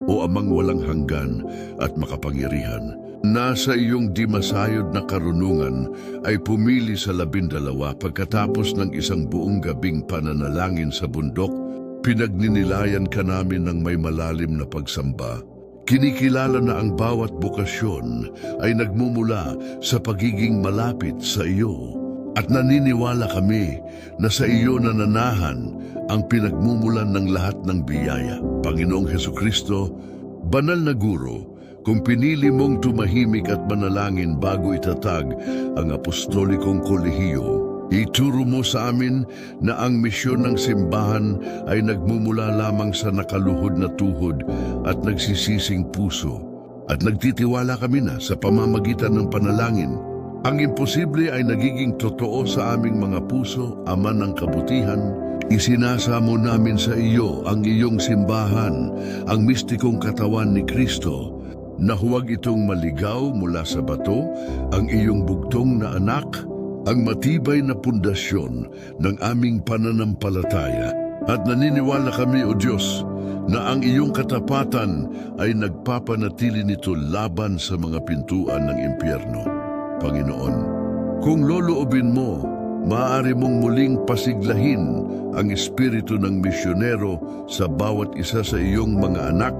o Amang walang hanggan at makapangyarihan, nasa iyong di masayod na karunungan ay pumili sa 12 pagkatapos ng isang buong gabing pananalangin sa bundok. Pinagninilayan ka namin ng may malalim na pagsamba. Kinikilala na ang bawat bukasyon ay nagmumula sa pagiging malapit sa iyo. At naniniwala kami na sa iyo nananahan ang pinagmumulan ng lahat ng biyaya. Panginoong Hesukristo, banal na guro, kung pinili mong tumahimik at manalangin bago itatag ang apostolikong kolehiyo, ituro mo sa amin na ang misyon ng simbahan ay nagmumula lamang sa nakaluhod na tuhod at nagsisising puso. At nagtitiwala kami na sa pamamagitan ng panalangin, ang imposible ay nagiging totoo sa aming mga puso, Ama ng kabutihan. Isinasamo namin sa iyo ang iyong simbahan, ang mistikong katawan ni Kristo, na huwag itong maligaw mula sa bato, ang iyong bugtong na anak, ang matibay na pundasyon ng aming pananampalataya. At naniniwala kami, O Diyos, na ang iyong katapatan ay nagpapanatili nito laban sa mga pintuan ng impyerno. Panginoon, kung loloobin mo, maaari mong muling pasiglahin ang espiritu ng misyonero sa bawat isa sa iyong mga anak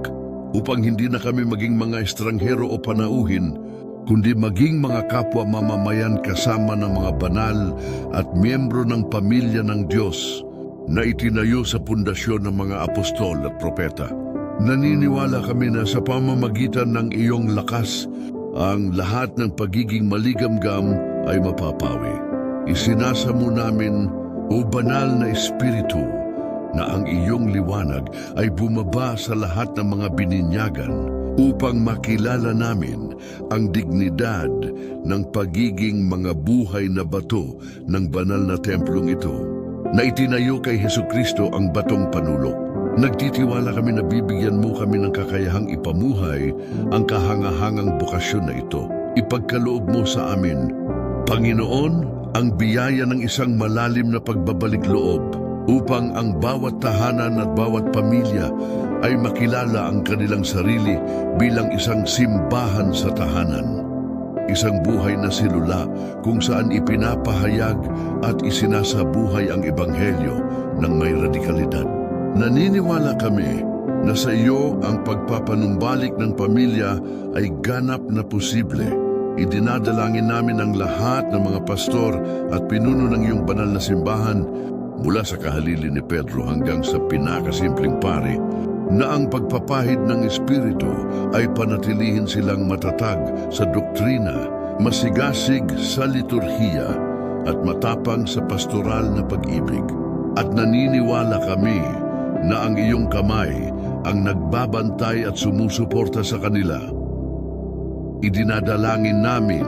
upang hindi na kami maging mga estranghero o panauhin, kundi maging mga kapwa mamamayan kasama ng mga banal at miyembro ng pamilya ng Diyos na itinayo sa pundasyon ng mga apostol at propeta. Naniniwala kami na sa pamamagitan ng iyong lakas, ang lahat ng pagiging maligamgam ay mapapawi. Isinasamo namin, O Banal na Espiritu, na ang iyong liwanag ay bumaba sa lahat ng mga bininyagan upang makilala namin ang dignidad ng pagiging mga buhay na bato ng banal na templong ito, na itinayo kay Hesukristo ang batong panulok. Nagtitiwala kami na bibigyan mo kami ng kakayahang ipamuhay ang kahangahangang bukasyon na ito. Ipagkaloob mo sa amin, Panginoon, ang biyaya ng isang malalim na pagbabalik loob upang ang bawat tahanan at bawat pamilya ay makilala ang kanilang sarili bilang isang simbahan sa tahanan. Isang buhay na silula kung saan ipinapahayag at isinasabuhay ang ebanghelyo ng may radikalidad. Naniniwala kami na sa iyo ang pagpapanumbalik ng pamilya ay ganap na posible. Idinadalangin namin ang lahat ng mga pastor at pinuno ng iyong banal na simbahan mula sa kahalili ni Pedro hanggang sa pinakasimpleng pari, na ang pagpapahid ng Espiritu ay panatilihin silang matatag sa doktrina, masigasig sa liturhiya at matapang sa pastoral na pag-ibig. At naniniwala kami na ang iyong kamay ang nagbabantay at sumusuporta sa kanila. Idinadalangin namin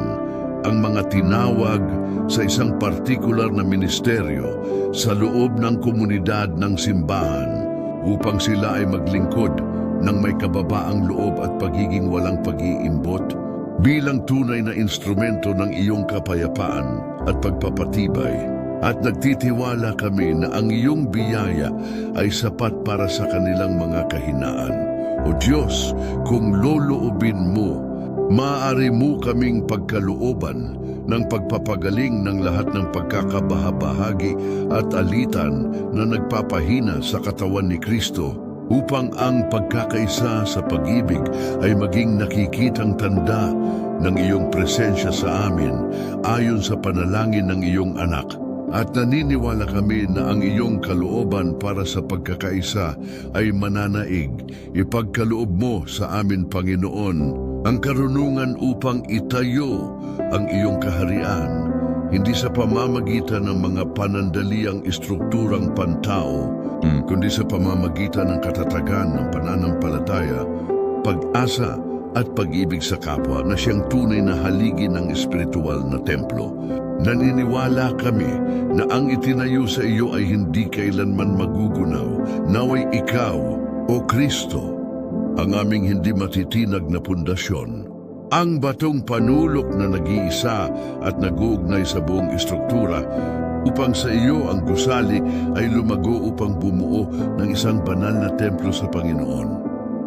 ang mga tinawag sa isang partikular na ministeryo sa loob ng komunidad ng simbahan upang sila ay maglingkod ng may kababaang loob at pagiging walang pag-iimbot bilang tunay na instrumento ng iyong kapayapaan at pagpapatibay. At nagtitiwala kami na ang iyong biyaya ay sapat para sa kanilang mga kahinaan. O Diyos, kung loloobin mo, maaari mo kaming pagkalooban ng pagpapagaling ng lahat ng pagkakabahabahagi at alitan na nagpapahina sa katawan ni Kristo, upang ang pagkakaisa sa pag-ibig ay maging nakikitang tanda ng iyong presensya sa amin ayon sa panalangin ng iyong anak. At naniniwala kami na ang iyong kalooban para sa pagkakaisa ay mananaig. Ipagkaloob mo sa amin, Panginoon, ang karunungan upang itayo ang iyong kaharian, hindi sa pamamagitan ng mga panandaliang estrukturang pantao, kundi sa pamamagitan ng katatagan ng pananampalataya, pag-asa at pag-ibig sa kapwa na siyang tunay na haligi ng espiritual na templo. Naniniwala kami na ang itinayo sa iyo ay hindi kailanman magugunaw. Naway ikaw, O Kristo, ang aming hindi matitinag na pundasyon, ang batong panulok na nag-iisa at nag-uugnay sa buong estruktura, upang sa iyo ang gusali ay lumago upang bumuo ng isang banal na templo sa Panginoon.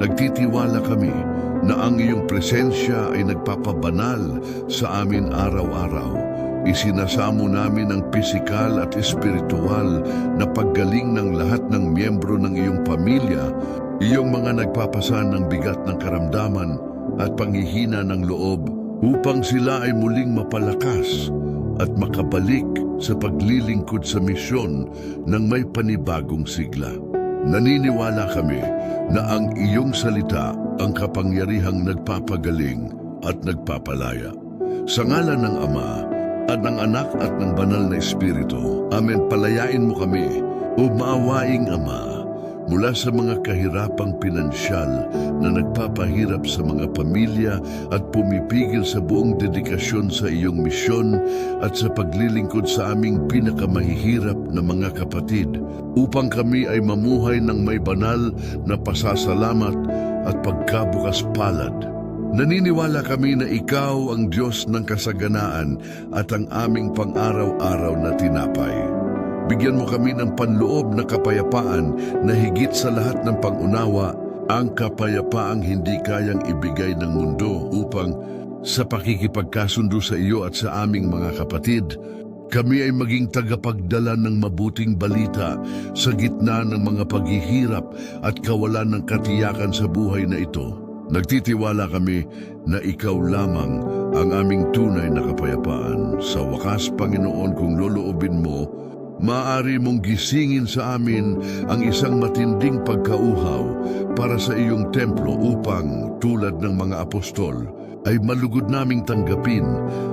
Nagtitiwala kami na ang iyong presensya ay nagpapabanal sa amin araw-araw. Isinasamo namin ang pisikal at espiritual na paggaling ng lahat ng miyembro ng iyong pamilya, iyong mga nagpapasan ng bigat ng karamdaman at panghihina ng loob upang sila ay muling mapalakas at makabalik sa paglilingkod sa misyon ng may panibagong sigla. Naniniwala kami na ang iyong salita ang kapangyarihang nagpapagaling at nagpapalaya. Sa ngalan ng Ama at ng Anak at ng Banal na Espiritu, Amen. Palayain mo kami, o maawaing Ama, mula sa mga kahirapang pinansyal na nagpapahirap sa mga pamilya at pumipigil sa buong dedikasyon sa iyong misyon at sa paglilingkod sa aming pinakamahihirap na mga kapatid, upang kami ay mamuhay ng may banal na pasasalamat at pagkabukas palad. Naniniwala kami na ikaw ang Diyos ng kasaganaan at ang aming pang-araw-araw na tinapay. Bigyan mo kami ng panloob na kapayapaan na higit sa lahat ng pangunawa, ang kapayapaang hindi kayang ibigay ng mundo, upang sa pakikipagkasundo sa iyo at sa aming mga kapatid, kami ay maging tagapagdala ng mabuting balita sa gitna ng mga paghihirap at kawalan ng katiyakan sa buhay na ito. Nagtitiwala kami na ikaw lamang ang aming tunay na kapayapaan. Sa wakas, Panginoon, kung loloobin mo, maaari mong gisingin sa amin ang isang matinding pagkauhaw para sa iyong templo upang, tulad ng mga apostol, ay malugod naming tanggapin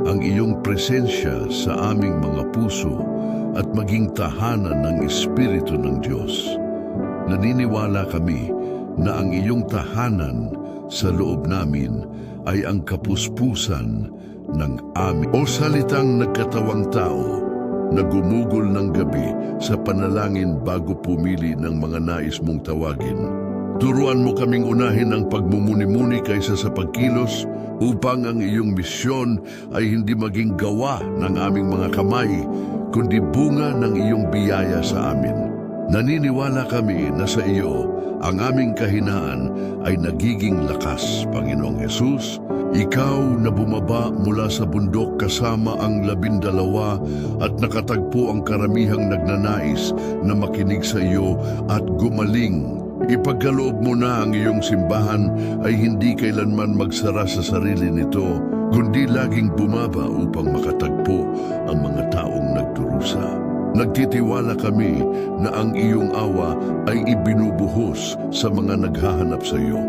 ang iyong presensya sa aming mga puso at maging tahanan ng Espiritu ng Diyos. Naniniwala kami na ang iyong tahanan sa loob namin ay ang kapuspusan ng aming o salitang nagkatawang tao na gumugol ng gabi sa panalangin bago pumili ng mga nais mong tawagin. Turuan mo kaming unahin ang pagmumuni-muni kaysa sa pagkilos upang ang iyong misyon ay hindi maging gawa ng aming mga kamay, kundi bunga ng iyong biyaya sa amin. Naniniwala kami na sa iyo ang aming kahinaan ay nagiging lakas, Panginoong Hesus. Ikaw na bumaba mula sa bundok kasama ang 12 at nakatagpo ang karamihang nagnanais na makinig sa iyo at gumaling. Ipagkaloob mo na ang iyong simbahan ay hindi kailanman magsara sa sarili nito, kundi laging bumaba upang makatagpo ang mga taong nagdurusa. Nagtitiwala kami na ang iyong awa ay ibinubuhos sa mga naghahanap sa iyo.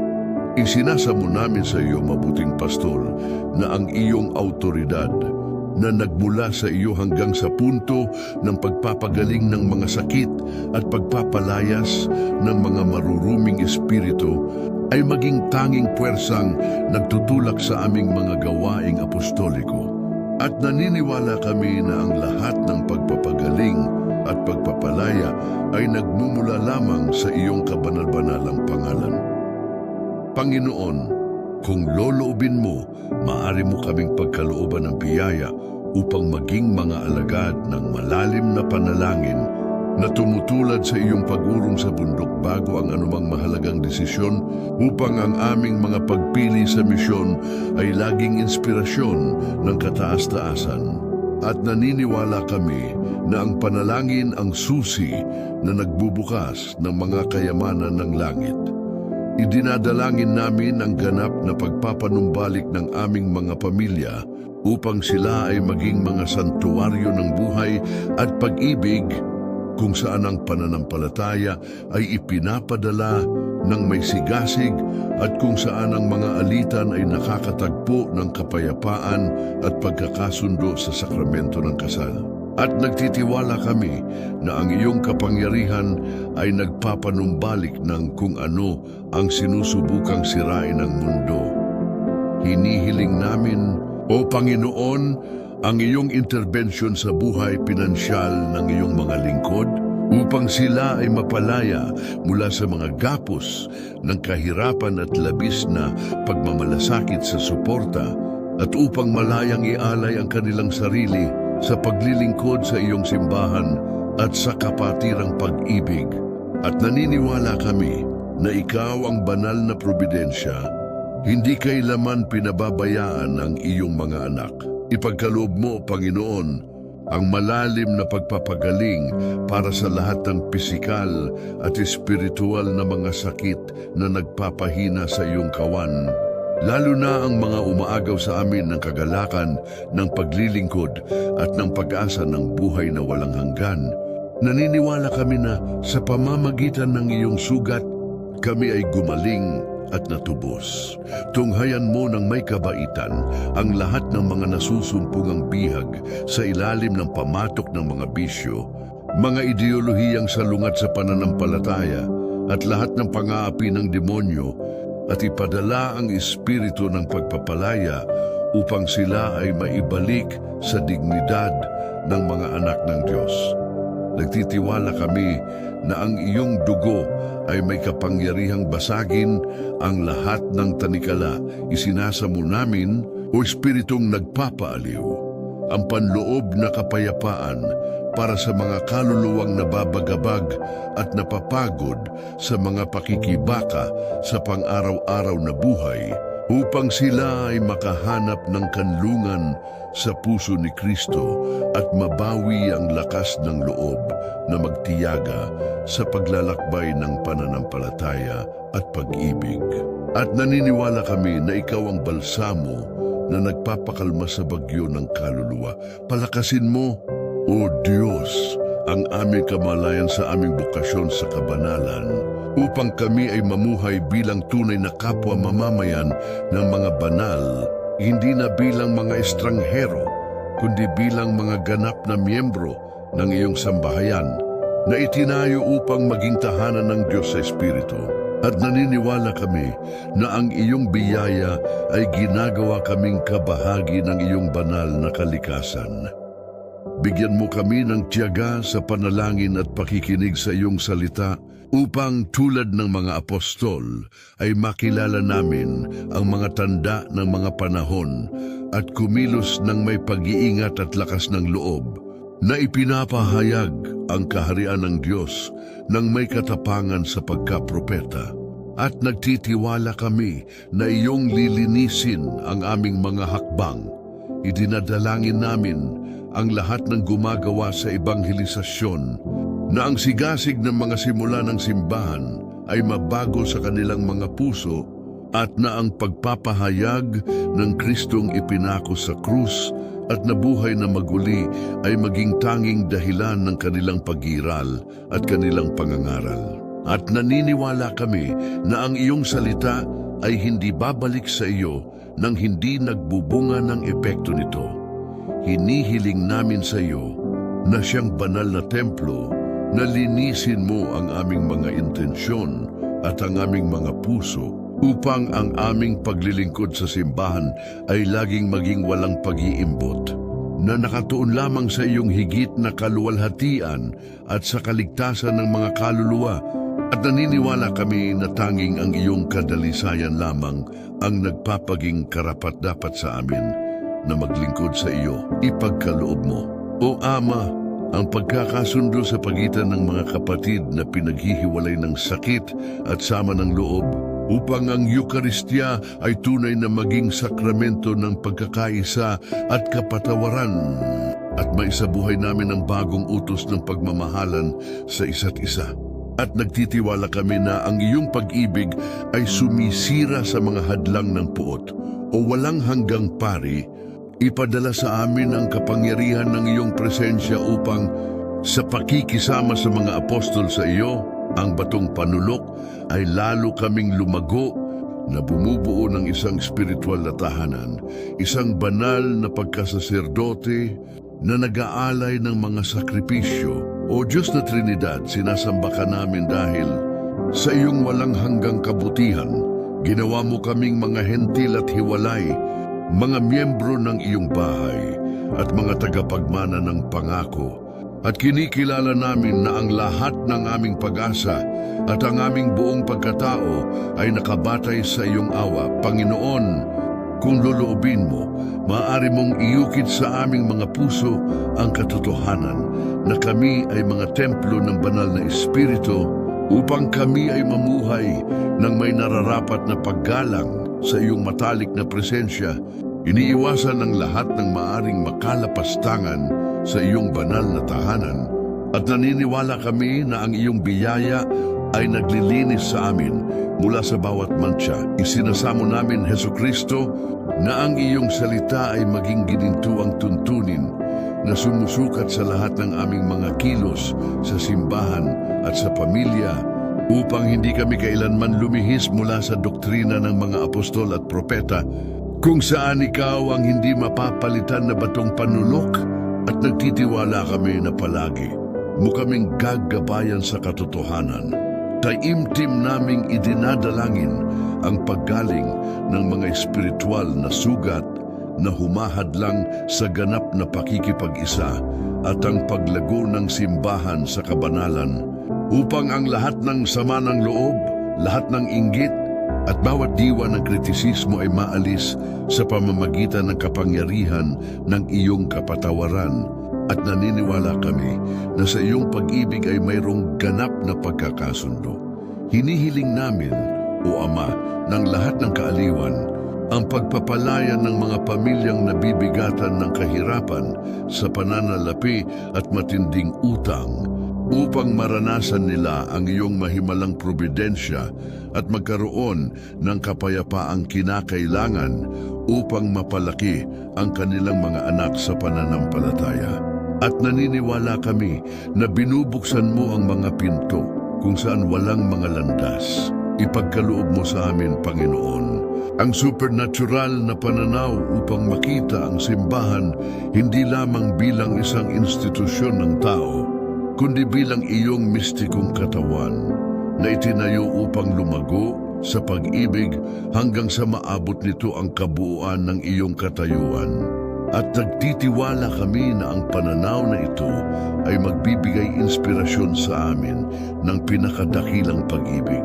Isinasamo namin sa iyo, mabuting pastol, na ang iyong autoridad na nagmula sa iyo hanggang sa punto ng pagpapagaling ng mga sakit at pagpapalayas ng mga maruruming espiritu ay maging tanging puwersang nagtutulak sa aming mga gawaing apostoliko. At naniniwala kami na ang lahat ng pagpapagaling at pagpapalaya ay nagmumula lamang sa iyong kabanal-banalang pangalan. Panginoon, kung loloobin mo, maaari mo kaming pagkalooban ng biyaya upang maging mga alagad ng malalim na panalangin na tumutulad sa iyong pag-urong sa bundok bago ang anumang mahalagang desisyon, upang ang aming mga pagpili sa misyon ay laging inspirasyon ng kataas-taasan. At naniniwala kami na ang panalangin ang susi na nagbubukas ng mga kayamanan ng langit. Idinadalangin namin ang ganap na pagpapanumbalik ng aming mga pamilya upang sila ay maging mga santuaryo ng buhay at pag-ibig, kung saan ang pananampalataya ay ipinapadala ng may sigasig at kung saan ang mga alitan ay nakakatagpo ng kapayapaan at pagkakasundo sa sakramento ng kasal. At nagtitiwala kami na ang iyong kapangyarihan ay nagpapanumbalik ng kung ano ang sinusubukang sirain ng mundo. Hinihiling namin, O Panginoon, ang iyong interbensyon sa buhay pinansyal ng iyong mga lingkod upang sila ay mapalaya mula sa mga gapos ng kahirapan at labis na pagmamalasakit sa suporta, at upang malayang ialay ang kanilang sarili sa paglilingkod sa iyong simbahan at sa kapatirang pag-ibig. At naniniwala kami na ikaw ang banal na probidensya, hindi kailaman pinababayaan ang iyong mga anak. Ipagkaloob mo, Panginoon, ang malalim na pagpapagaling para sa lahat ng pisikal at espiritual na mga sakit na nagpapahina sa iyong kawan, lalo na ang mga umaagaw sa amin ng kagalakan, ng paglilingkod at ng pag-asa ng buhay na walang hanggan. Naniniwala kami na sa pamamagitan ng iyong sugat, kami ay gumaling at natubos. Tunghayan mo ng may kabaitan ang lahat ng mga nasusumpong bihag sa ilalim ng pamatok ng mga bisyo, mga ideolohiyang salungat sa pananampalataya at lahat ng pang-aapi ng demonyo, at ipadala ang espiritu ng pagpapalaya upang sila ay maibalik sa dignidad ng mga anak ng Diyos. Nagtitiwala kami na ang iyong dugo ay may kapangyarihang basagin ang lahat ng tanikala. Isinasa mo namin, o Espiritong nagpapaaliw, ang panloob na kapayapaan para sa mga kaluluwang nababagabag at napapagod sa mga pakikibaka sa pang-araw-araw na buhay, upang sila ay makahanap ng kanlungan sa puso ni Kristo at mabawi ang lakas ng loob na magtiyaga sa paglalakbay ng pananampalataya at pag-ibig. At naniniwala kami na ikaw ang balsamo na nagpapakalma sa bagyo ng kaluluwa. Palakasin mo, O Diyos, ang aming kamalayan sa aming bukasyon sa kabanalan, upang kami ay mamuhay bilang tunay na kapwa mamamayan ng mga banal, hindi na bilang mga estranghero, kundi bilang mga ganap na miyembro ng iyong sambahayan, na itinayo upang maging tahanan ng Diyos sa Espiritu. At naniniwala kami na ang iyong biyaya ay ginagawa kaming kabahagi ng iyong banal na kalikasan. Bigyan mo kami ng tiyaga sa panalangin at pakikinig sa iyong salita, upang tulad ng mga apostol ay makilala namin ang mga tanda ng mga panahon at kumilos ng may pag-iingat at lakas ng loob, na ipinapahayag ang kaharian ng Diyos ng may katapangan sa pagkapropeta. At nagtitiwala kami na iyong lilinisin ang aming mga hakbang. Idinadalangin namin ang lahat ng gumagawa sa ebanghelisasyon, na ang sigasig ng mga simula ng simbahan ay mabago sa kanilang mga puso, at na ang pagpapahayag ng Kristong ipinako sa krus at nabuhay na maguli ay maging tanging dahilan ng kanilang pag-iral at kanilang pangangaral. At naniniwala kami na ang iyong salita ay hindi babalik sa iyo nang hindi nagbubunga ng epekto nito. Hinihiling namin sa iyo na siyang banal na templo, na linisin mo ang aming mga intensyon at ang aming mga puso, upang ang aming paglilingkod sa simbahan ay laging maging walang pag-iimbot, na nakatuon lamang sa iyong higit na kaluwalhatian at sa kaligtasan ng mga kaluluwa. At naniniwala kami na tanging ang iyong kadalisayan lamang ang nagpapaging karapat-dapat sa amin na maglingkod sa iyo. Ipagkaloob mo, O Ama, ang pagkakasundo sa pagitan ng mga kapatid na pinaghihiwalay ng sakit at sama ng loob, upang ang Eukaristya ay tunay na maging sakramento ng pagkakaisa at kapatawaran, at maisabuhay namin ang bagong utos ng pagmamahalan sa isa't isa. At nagtitiwala kami na ang iyong pag-ibig ay sumisira sa mga hadlang ng puot o walang hanggang pari. Ipadala sa amin ang kapangyarihan ng iyong presensya upang sa pakikisama sa mga apostol sa iyo, ang batong panulok, ay lalo kaming lumago na bumubuo ng isang spiritual na tahanan, isang banal na pagkasaserdote na nag-aalay ng mga sakripisyo. O Diyos na Trinidad, sinasamba ka namin dahil sa iyong walang hanggang kabutihan, ginawa mo kaming mga hentil at hiwalay, mga miyembro ng iyong bahay at mga tagapagmana ng pangako. At kinikilala namin na ang lahat ng aming pag-asa at ang aming buong pagkatao ay nakabatay sa iyong awa. Panginoon, kung loloobin mo, maaari mong iukit sa aming mga puso ang katotohanan na kami ay mga templo ng banal na Espiritu upang kami ay mamuhay ng may nararapat na paggalang sa iyong matalik na presensya. Iniiwasan ang lahat ng maaring makalapastangan sa iyong banal na tahanan at naniniwala kami na ang iyong biyaya ay naglilinis sa amin mula sa bawat mantsa. Isinasamo namin, Hesukristo, na ang iyong salita ay maging ginintuang tuntunin na sumusukat sa lahat ng aming mga kilos sa simbahan at sa pamilya upang hindi kami kailanman lumihis mula sa doktrina ng mga apostol at propeta kung saan ikaw ang hindi mapapalitan na batong panulok at nagtitiwala kami na palagi mo kaming gagabayan sa katotohanan. Taimtim naming idinadalangin ang paggaling ng mga espiritual na sugat na humahadlang sa ganap na pakikipag-isa at ang paglago ng simbahan sa kabanalan upang ang lahat ng sama ng loob, lahat ng inggit at bawat diwa ng kritisismo ay maalis sa pamamagitan ng kapangyarihan ng iyong kapatawaran. At naniniwala kami na sa iyong pag-ibig ay mayroong ganap na pagkakasundo. Hinihiling namin, O Ama, ng lahat ng kaaliwan, ang pagpapalaya ng mga pamilyang nabibigatan ng kahirapan sa pananalapi at matinding utang upang maranasan nila ang iyong mahimalang probidensya at magkaroon ng kapayapaang kinakailangan upang mapalaki ang kanilang mga anak sa pananampalataya. At naniniwala kami na binubuksan mo ang mga pinto kung saan walang mga landas. Ipagkaloob mo sa amin, Panginoon, ang supernatural na pananaw upang makita ang simbahan hindi lamang bilang isang institusyon ng tao, kundi bilang iyong mistikong katawan na itinayo upang lumago sa pag-ibig hanggang sa maabot nito ang kabuuan ng iyong katayuan. At nagtitiwala kami na ang pananaw na ito ay magbibigay inspirasyon sa amin ng pinakadakilang pag-ibig.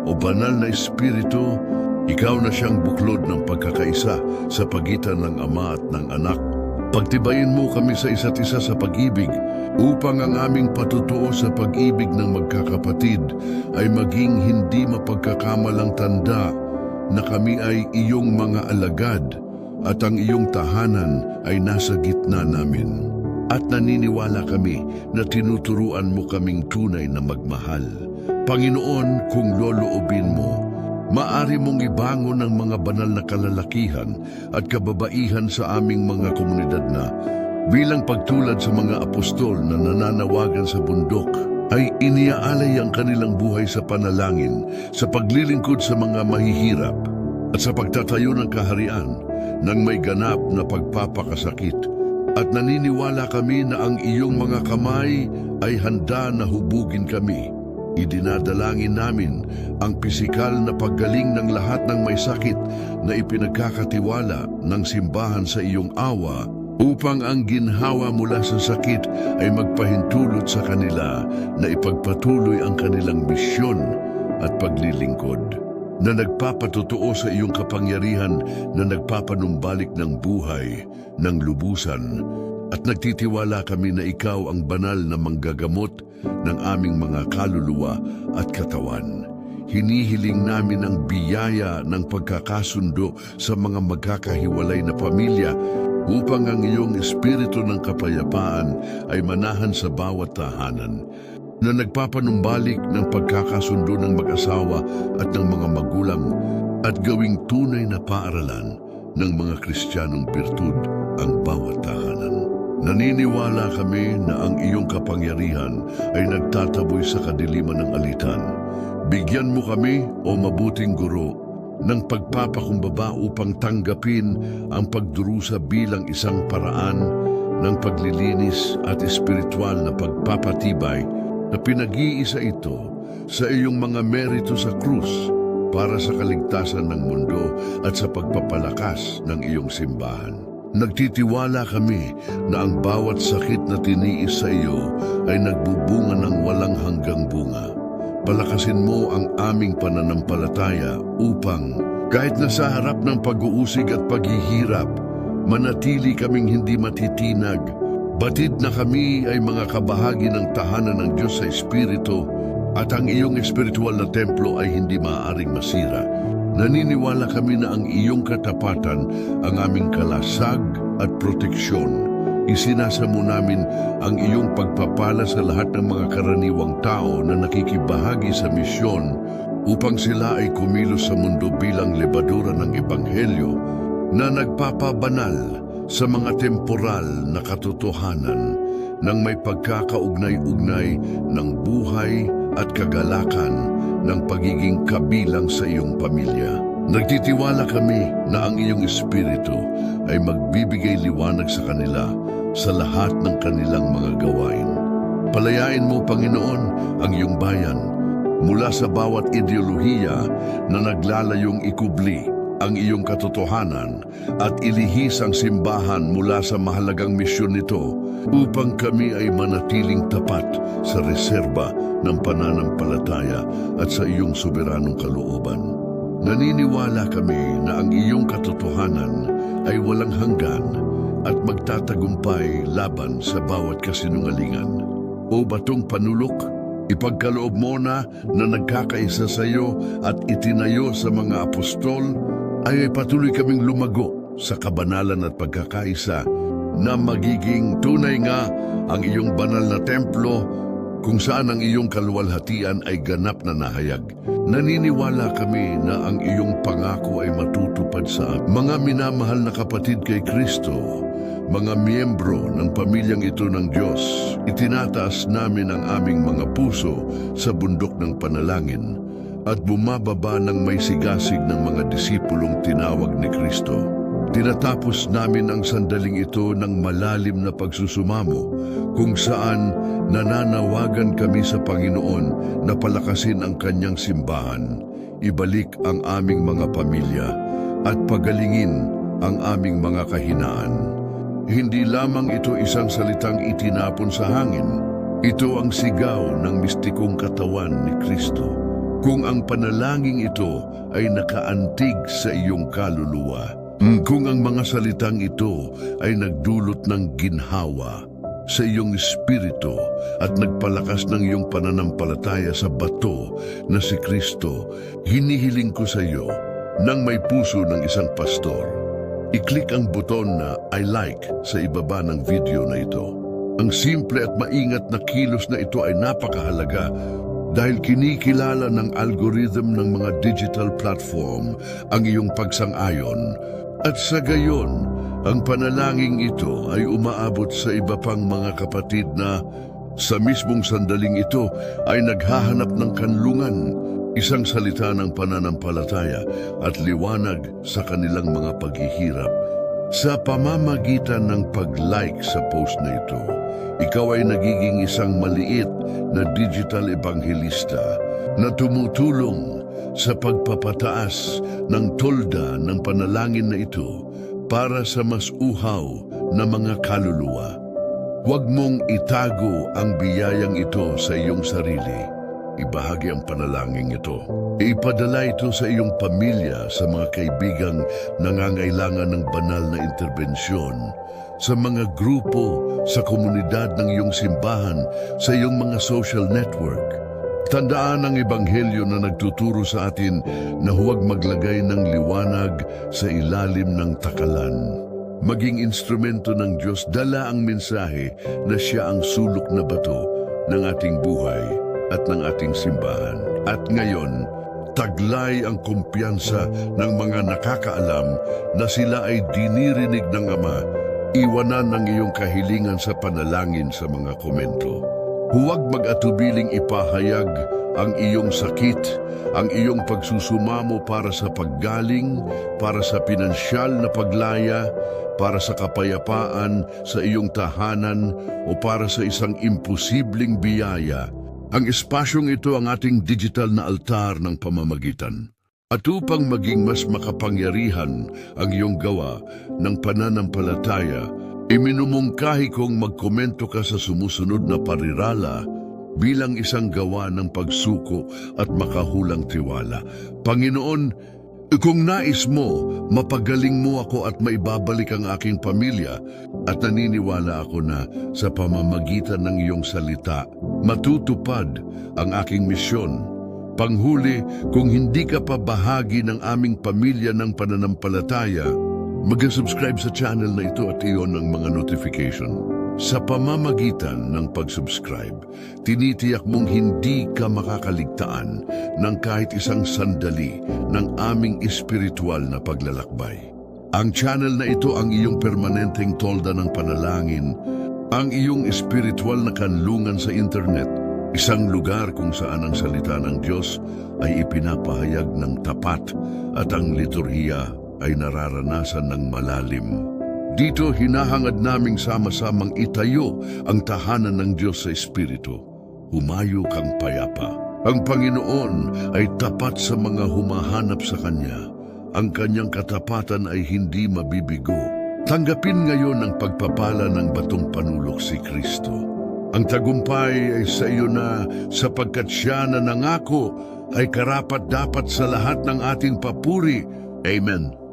O banal na Espiritu, ikaw na siyang buklod ng pagkakaisa sa pagitan ng Ama at ng Anak. Pagtibayin mo kami sa isa't isa sa pag-ibig upang ang aming patutuo sa pag-ibig ng magkakapatid ay maging hindi mapagkakamalang tanda na kami ay iyong mga alagad at ang iyong tahanan ay nasa gitna namin. At naniniwala kami na tinuturuan mo kaming tunay na magmahal. Panginoon, kung loloobin mo, maaari mong ibangon ang mga banal na kalalakihan at kababaihan sa aming mga komunidad na, bilang pagtulad sa mga apostol na nananawagan sa bundok, ay iniaalay ang kanilang buhay sa panalangin, sa paglilingkod sa mga mahihirap, at sa pagtatayo ng kaharian ng may ganap na pagpapakasakit. At naniniwala kami na ang iyong mga kamay ay handa na hubugin kami. Idinadalangin namin ang pisikal na paggaling ng lahat ng may sakit na ipinagkakatiwala ng simbahan sa iyong awa upang ang ginhawa mula sa sakit ay magpahintulot sa kanila na ipagpatuloy ang kanilang misyon at paglilingkod na nagpapatotoo sa iyong kapangyarihan na nagpapanumbalik ng buhay ng lubusan. At nagtitiwala kami na ikaw ang banal na manggagamot ng aming mga kaluluwa at katawan. Hinihiling namin ang biyaya ng pagkakasundo sa mga magkakahiwalay na pamilya upang ang iyong espiritu ng kapayapaan ay manahan sa bawat tahanan na nagpapanumbalik ng pagkakasundo ng mag-asawa at ng mga magulang at gawing tunay na paaralan ng mga Kristiyanong birtud ang bawat tahanan. Naniniwala kami na ang iyong kapangyarihan ay nagtataboy sa kadiliman ng alitan. Bigyan mo kami, o mabuting guro, ng pagpapakumbaba upang tanggapin ang pagdurusa bilang isang paraan ng paglilinis at espiritual na pagpapatibay na pinag-iisa ito sa iyong mga merito sa krus para sa kaligtasan ng mundo at sa pagpapalakas ng iyong simbahan. Nagtitiwala kami na ang bawat sakit na tiniis sa iyo ay nagbubunga ng walang hanggang bunga. Palakasin mo ang aming pananampalataya upang kahit na sa harap ng pag-uusig at paghihirap, manatili kaming hindi matitinag. Batid na kami ay mga kabahagi ng tahanan ng Diyos sa Espiritu at ang iyong espiritual na templo ay hindi maaaring masira. Naniniwala kami na ang iyong katapatan ang aming kalasag at proteksyon. Isinasamo namin ang iyong pagpapala sa lahat ng mga karaniwang tao na nakikibahagi sa misyon upang sila ay kumilos sa mundo bilang lebadura ng Ebanghelyo na nagpapabanal sa mga temporal na katotohanan ng may pagkakaugnay-ugnay ng buhay at kagalakan ng pagiging kabilang sa iyong pamilya. Nagtitiwala kami na ang iyong espiritu ay magbibigay liwanag sa kanila sa lahat ng kanilang mga gawain. Palayain mo, Panginoon, ang iyong bayan mula sa bawat ideolohiya na naglalayong ikubli ang iyong katotohanan at ilihis ang simbahan mula sa mahalagang misyon nito upang kami ay manatiling tapat sa reserba ng pananampalataya at sa iyong soberanong kalooban. Naniniwala kami na ang iyong katotohanan ay walang hanggan at magtatagumpay laban sa bawat kasinungalingan. O batong panulok, ipagkaloob mo na nagkakaisa sa iyo at itinayo sa mga apostol, ay patuloy kaming lumago sa kabanalan at pagkakaisa na magiging tunay nga ang iyong banal na templo kung saan ang iyong kaluwalhatian ay ganap na nahayag. Naniniwala kami na ang iyong pangako ay matutupad sa mga minamahal na kapatid kay Kristo, mga miyembro ng pamilyang ito ng Diyos. Itinataas namin ang aming mga puso sa bundok ng panalangin at bumababa ng may sigasig ng mga disipulong tinawag ni Kristo. Tinatapos namin ang sandaling ito ng malalim na pagsusumamo kung saan nananawagan kami sa Panginoon na palakasin ang kanyang simbahan, ibalik ang aming mga pamilya at pagalingin ang aming mga kahinaan. Hindi lamang ito isang salitang itinapon sa hangin, ito ang sigaw ng mistikong katawan ni Kristo. Kung ang panalangin ito ay nakaantig sa iyong kaluluwa, kung ang mga salitang ito ay nagdulot ng ginhawa sa iyong espiritu at nagpalakas ng iyong pananampalataya sa bato na si Kristo, hinihiling ko sa iyo nang may puso ng isang pastor. I-click ang buton na I like sa ibaba ng video na ito. Ang simple at maingat na kilos na ito ay napakahalaga dahil kinikilala ng algorithm ng mga digital platform ang iyong pagsang-ayon at sa gayon, ang panalangin ito ay umaabot sa iba pang mga kapatid na sa mismong sandaling ito ay naghahanap ng kanlungan, isang salita ng pananampalataya at liwanag sa kanilang mga paghihirap. Sa pamamagitan ng pag-like sa post na ito, ikaw ay nagiging isang maliit na digital evangelista na tumutulong sa pagpapataas ng tolda ng panalangin na ito para sa mas uhaw na mga kaluluwa. Huwag mong itago ang biyayang ito sa iyong sarili. Ibahagi ang panalangin ito. Ipadala ito sa iyong pamilya, sa mga kaibigang nangangailangan ng banal na interbensyon, sa mga grupo, sa komunidad ng iyong simbahan, sa iyong mga social network. Tandaan ang Ebanghelyo na nagtuturo sa atin na huwag maglagay ng liwanag sa ilalim ng takalan. Maging instrumento ng Diyos, dala ang mensahe na siya ang sulok na bato ng ating buhay at ng ating simbahan. At ngayon, taglay ang kumpiyansa ng mga nakakaalam na sila ay dinirinig ng Ama. Iwanan ang iyong kahilingan sa panalangin sa mga komento. Huwag mag-atubiling ipahayag ang iyong sakit, ang iyong pagsusumamo para sa paggaling, para sa pinansyal na paglaya, para sa kapayapaan sa iyong tahanan o para sa isang imposibleng biyaya. Ang espasyong ito ang ating digital na altar ng pamamagitan. At upang maging mas makapangyarihan ang iyong gawa ng pananampalataya, iminumungkahi kong magkomento ka sa sumusunod na parirala bilang isang gawa ng pagsuko at makahulang tiwala. Panginoon, kung nais mo, mapagaling mo ako at maibabalik ang aking pamilya at naniniwala ako na sa pamamagitan ng iyong salita, matutupad ang aking misyon. Panghuli, kung hindi ka pa bahagi ng aming pamilya ng pananampalataya, mag-subscribe sa channel na ito at iyon ang mga notification. Sa pamamagitan ng pag-subscribe, tinitiyak mong hindi ka makakaligtaan ng kahit isang sandali ng aming espiritual na paglalakbay. Ang channel na ito ang iyong permanenteng tolda ng panalangin, ang iyong espiritual na kanlungan sa internet, isang lugar kung saan ang salita ng Diyos ay ipinapahayag ng tapat at ang liturhiya ay nararanasan ng malalim. Dito hinahangad naming sama-samang itayo ang tahanan ng Diyos sa Espiritu. Humayo kang payapa. Ang Panginoon ay tapat sa mga humahanap sa Kanya. Ang Kanyang katapatan ay hindi mabibigo. Tanggapin ngayon ang pagpapala ng batong panulok si Kristo. Ang tagumpay ay sa iyo na sapagkat siya na nangako ay karapat-dapat sa lahat ng ating papuri. Amen.